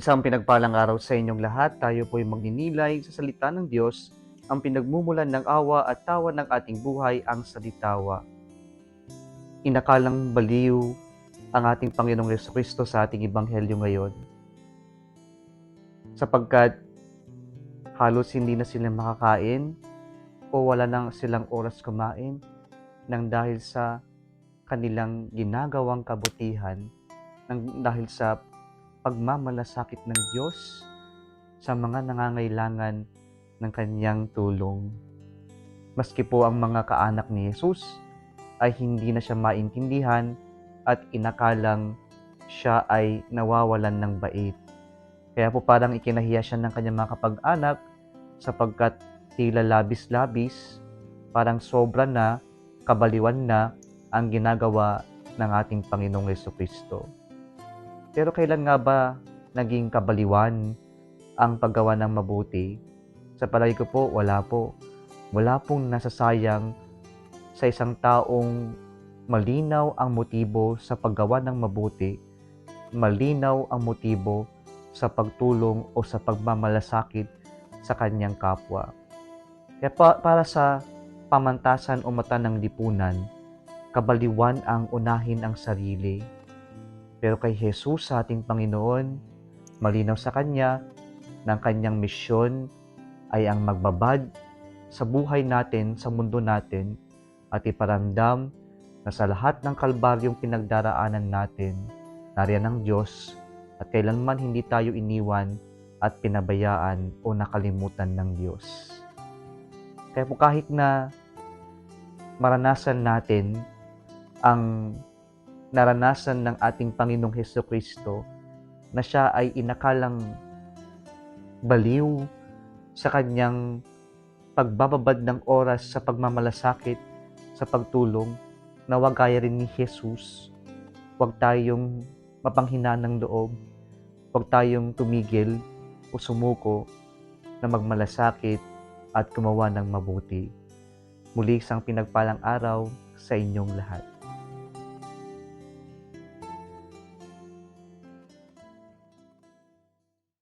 Isang pinagpalang araw sa inyong lahat. Tayo po'y magninilay sa salita ng Diyos, ang pinagmumulan ng awa at tawa ng ating buhay, ang salitawa. Inakalang baliw ang ating Panginoong Jesucristo sa ating Ebanghelyo ngayon, sapagkat halos hindi na sila makakain o wala na silang oras kumain nang dahil sa kanilang ginagawang kabutihan, nang dahil sa pagmamalasakit ng Diyos sa mga nangangailangan ng kanyang tulong. Maski po ang mga kaanak ni Jesus ay hindi na siya maintindihan at inakalang siya ay nawawalan ng bait. Kaya po parang ikinahiya siya ng kanyang mga kapag-anak sapagkat tila labis-labis, parang sobra na, kabaliwan na ang ginagawa ng ating Panginoong Jesucristo. Pero kailan nga ba naging kabaliwan ang paggawa ng mabuti? Sa palagay ko po, wala po. Wala pong nasasayang sa isang taong malinaw ang motibo sa paggawa ng mabuti, malinaw ang motibo sa pagtulong o sa pagmamalasakit sa kanyang kapwa. Kaya para sa pamantasan o mata ng lipunan, kabaliwan ang unahin ang sarili. Pero kay Jesus sa ating Panginoon, malinaw sa Kanya na ang Kanyang misyon ay ang magbabad sa buhay natin, sa mundo natin, at iparamdam na sa lahat ng kalbaryong pinagdaraanan natin, nariyan ang Diyos at kailanman hindi tayo iniwan at pinabayaan o nakalimutan ng Diyos. Kaya po kahit na maranasan natin ang naranasan ng ating Panginoong Hesukristo na siya ay inakalang baliw sa kanyang pagbababad ng oras sa pagmamalasakit, sa pagtulong, na wag gaya rin ni Jesus, wag tayong mapanghina ng loob, wag tayong tumigil o sumuko na magmalasakit at gumawa ng mabuti. Muli isang pinagpalang araw sa inyong lahat.